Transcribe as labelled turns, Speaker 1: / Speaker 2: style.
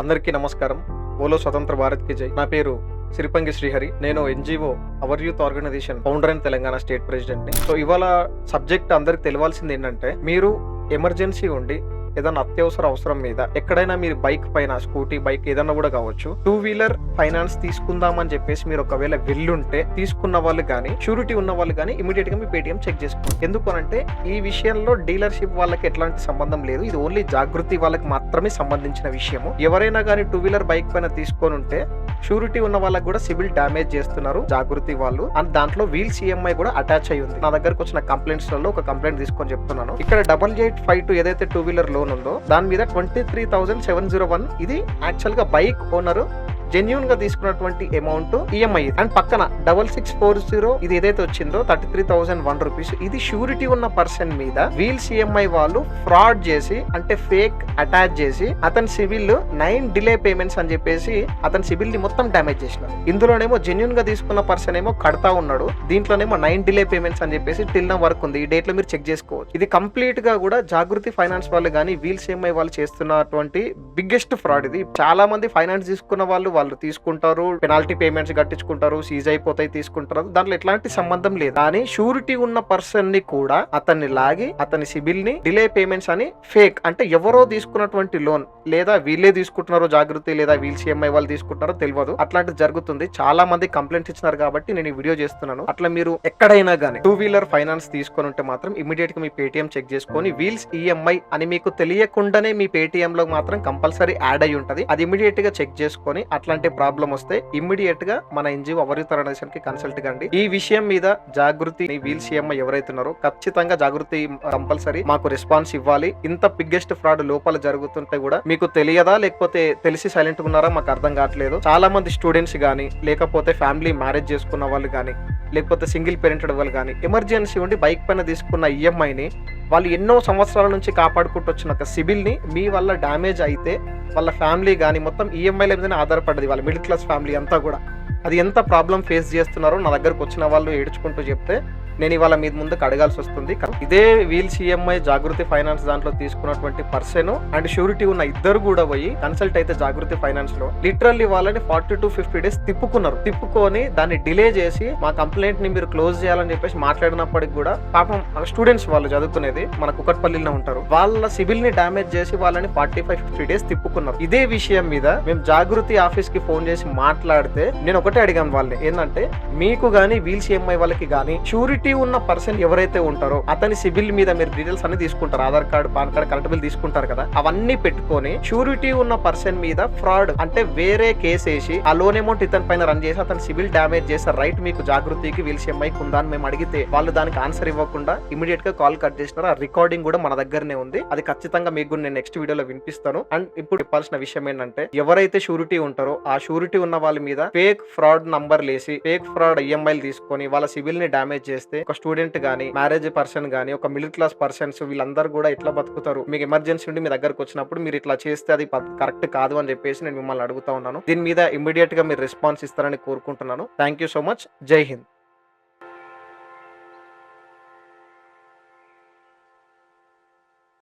Speaker 1: అందరికీ నమస్కారం. ఓలో స్వతంత్ర భారత్ కి జై. నా పేరు సిరిపంగి శ్రీహరి. నేను NGO our youth organisation founder and Telangana state president ని. సో ఇవాళ సబ్జెక్ట్ అందరికి తెలియాల్సింది ఏంటంటే, మీరు ఎమర్జెన్సీ ఉండి ఏదైనా అత్యవసర అవసరం మీద ఎక్కడైనా మీరు బైక్ పైన, స్కూటీ, బైక్ ఏదన్నా కూడా కావచ్చు, 2-వీలర్ ఫైనాన్స్ తీసుకుందామని చెప్పేసి మీరు ఒకవేళ వెళ్ళుంటే తీసుకున్న వాళ్ళు కానీ, షూరిటీ ఉన్న వాళ్ళు కానీ ఇమీడియట్ గా మీ పేటిఎం చెక్ చేసుకోండి. ఎందుకు అంటే ఈ విషయంలో డీలర్షిప్ వాళ్ళకి ఎట్లాంటి సంబంధం లేదు. ఇది ఓన్లీ జాగృతి వాళ్ళకి మాత్రమే సంబంధించిన విషయము. ఎవరైనా కానీ 2-వీలర్ బైక్ పైన తీసుకొని ఉంటే షూరిటీ ఉన్న వాళ్ళకి కూడా సివిల్ డ్యామేజ్ చేస్తున్నారు జాగృతి వాళ్ళు. అండ్ దాంట్లో వీల్స్ ఈఎంఐ కూడా అటాచ్ అయ్యి ఉంది. నా దగ్గరకు వచ్చిన కంప్లైంట్స్ లలో ఒక కంప్లైంట్ తీసుకొని చెప్తున్నాను. ఇక్కడ 8852 ఏదైతే 2-వీలర్ లోన్ ఉందో దాని మీద 23,701 ఇది యాక్చువల్ గా బైక్ ఓనర్ జెన్యూన్ గా తీసుకున్నటువంటి అమౌంట్ ఈఎంఐ. అండ్ పక్కన 6640 ఇది ఏదైతే వచ్చిందో 33,001 రూపీస్ ఇది షూరిటీ ఉన్న పర్సన్ మీద వీల్స్ ఈఎంఐ వాళ్ళు ఫ్రాడ్ చేసి, అంటే ఫేక్ అటాచ్ చేసి అతని సివిల్ 9 డిలే పేమెంట్స్ అని చెప్పేసి అతని సివిల్ ని మొత్తం డ్యామేజ్ చేసినారు. ఇందులోనేమో జెన్యూన్ గా తీసుకున్న పర్సన్ ఏమో కడతా ఉన్నాడు, దీంట్లోనేమో 9 డిలే పేమెంట్స్ అని చెప్పేసి టిల్ నా వర్క్ ఉంది. ఈ డేట్ లో మీరు చెక్ చేసుకోవచ్చు. ఇది కంప్లీట్ గా కూడా జాగృతి ఫైనాన్స్ వాళ్ళు కానీ వీల్స్ ఈఎంఐ వాళ్ళు చేస్తున్నటువంటి బిగ్గెస్ట్ ఫ్రాడ్. ఇది చాలా మంది ఫైనాన్స్ తీసుకున్న వాళ్ళు తీసుకుంటారు, పెనాల్టీ పేమెంట్స్ కట్టించుకుంటారు, సీజ్ అయిపోతాయి, తీసుకుంటారు. దాంట్లో ఎట్లాంటి సంబంధం లేదు. కానీ షూరిటీ ఉన్న పర్సన్ ని కూడా అతన్ని లాగి అతని సిబిల్ ని డిలే పేమెంట్స్ అని ఫేక్, అంటే ఎవరో తీసుకున్నటువంటి లోన్ లేదా వీళ్ళే తీసుకుంటున్నారో జాగృతి లేదా వీల్స్ ఈఎంఐ వాళ్ళు తీసుకుంటారో తెలియదు. అట్లాంటిది జరుగుతుంది. చాలా మంది కంప్లైంట్స్ ఇచ్చినారు కాబట్టి నేను ఈ వీడియో చేస్తున్నాను. అట్లా మీరు ఎక్కడైనా గానీ 2-వీలర్ ఫైనాన్స్ తీసుకొని ఉంటే మాత్రం ఇమీడియట్ గా మీ పేటిఎం చెక్ చేసుకొని వీల్స్ ఈఎంఐ అని మీకు తెలియకుండానే మీ పేటిఎం లో మాత్రం కంపల్సరీ యాడ్ అయి ఉంటది. అది ఇమీడియట్ గా చెక్ చేసుకొని అట్లాంటి ప్రాబ్లం వస్తే ఇమ్మీడియట్ గా మన ఎన్జిఓ అవర్ యూత్ ఆర్గనైజేషన్ కి కన్సల్ట్ కండి. ఈ విషయం మీద జాగృతి వీల్స్ ఈఎంఐ ఎవరైతున్నారో ఖచ్చితంగా జాగృతి కంపల్సరీ మాకు రెస్పాన్స్ ఇవ్వాలి. ఇంత బిగ్గెస్ట్ ఫ్రాడ్ లోపల జరుగుతుంటే కూడా మీకు తెలియదా, లేకపోతే తెలిసి సైలెంట్ ఉన్నారా మాకు అర్థం కావట్లేదు. చాలా మంది స్టూడెంట్స్ గానీ, లేకపోతే ఫ్యామిలీ మ్యారేజ్ చేసుకున్న వాళ్ళు గానీ, లేకపోతే సింగిల్ పేరెంటెడ్ వాళ్ళు కానీ ఎమర్జెన్సీ ఉండి బైక్ పైన తీసుకున్న ఈఎంఐని వాళ్ళు ఎన్నో సంవత్సరాల నుంచి కాపాడుకుంటూ వచ్చిన ఒక సిబిల్ ని మీ వల్ల డ్యామేజ్ అయితే వాళ్ళ ఫ్యామిలీ కానీ మొత్తం ఈఎంఐల మీదనే ఆధారపడ్డది. వాళ్ళ మిడిల్ క్లాస్ ఫ్యామిలీ అంతా కూడా అది ఎంత ప్రాబ్లం ఫేస్ చేస్తున్నారో నా దగ్గరకు వచ్చిన వాళ్ళు ఏడ్చుకుంటూ చెప్తే నేను ఇవాళ మీ ముందుకు అడగాల్సి వస్తుంది. ఇదే వీల్స్ ఈఎంఐ జాగృతి ఫైనాన్స్ దాంట్లో తీసుకున్నటువంటి పర్సన్ అండ్ షూరిటీ ఉన్న ఇద్దరు కూడా పోయి కన్సల్ట్ అయితే జాగృతి ఫైనాన్స్ లో లిటరల్లీ వాళ్ళని 40 to 50 డేస్ తిప్పుకొని దాన్ని డిలే చేసి మా కంప్లైంట్ ని మీరు క్లోజ్ చేయాలని చెప్పేసి మాట్లాడినప్పటికి కూడా పాపం స్టూడెంట్స్ వాళ్ళు చదువుకునేది మన కుకట్పల్లిలో ఉంటారు, వాళ్ళ సిబిల్ ని డ్యామేజ్ చేసి వాళ్ళని 45-50 డేస్ తిప్పుకున్నారు. ఇదే విషయం మీద మేము జాగృతి ఆఫీస్ కి ఫోన్ చేసి మాట్లాడితే నేను ఒకటే అడిగాను వాళ్ళని, ఏంటంటే మీకు గానీ వీల్స్ ఈఎంఐ వాళ్ళకి గానీ షూరిటీ ఉన్న పర్సన్ ఎవరైతే ఉంటారో అతని సిబిల్ మీద మీరు డీటెయిల్స్ అన్ని తీసుకుంటారు, Aadhaar card, pan card, current bill తీసుకుంటారు కదా, అవన్నీ పెట్టుకొని షూరిటీ ఉన్న పర్సన్ మీద ఫ్రాడ్ అంటే వేరే కేసు వేసి ఆ లోన్ అమౌంట్ ఇతని పైన రన్ చేసి అతని సిబిల్ డ్యామేజ్ చేసే రైట్ మీకు జాగృతికి వీల్స్ ఈఎంఐకి ఉందా అని మేము అడిగితే వాళ్ళు దానికి ఆన్సర్ ఇవ్వకుండా ఇమీడియట్ గా కాల్ కట్ చేసినారు. ఆ రికార్డింగ్ కూడా మన దగ్గరనే ఉంది. అది ఖచ్చితంగా మీకు నేను నెక్స్ట్ వీడియోలో వినిపిస్తాను. అండ్ ఇప్పుడు చెప్పాల్సిన విషయం ఏంటంటే, ఎవరైతే షూరిటీ ఉంటారో ఆ షూరిటీ ఉన్న వాళ్ళ మీద ఫేక్ ఫ్రాడ్ నంబర్ లేసి ఫేక్ ఫ్రాడ్ ఈఎంఐలు తీసుకొని వాళ్ళ సిబిల్ ని డ్యామేజ్ చేస్తే ఒక స్టూడెంట్ గానీ, మ్యారేజ్ పర్సన్ గానీ, ఒక మిడిల్ క్లాస్ పర్సన్స్ వీళ్ళందరూ కూడా ఎట్లా బతుకుతారు? మీకు ఎమర్జెన్సీ ఉండి మీ దగ్గరకు వచ్చినప్పుడు మీరు ఇట్లా చేస్తే అది కరెక్ట్ కాదు అని చెప్పేసి నేను మిమ్మల్ని అడుగుతా ఉన్నాను. దీని మీద ఇమ్మీడియట్ గా మీరు రెస్పాన్స్ ఇస్తారని కోరుకుంటున్నాను. Thank you so much. జై హింద్.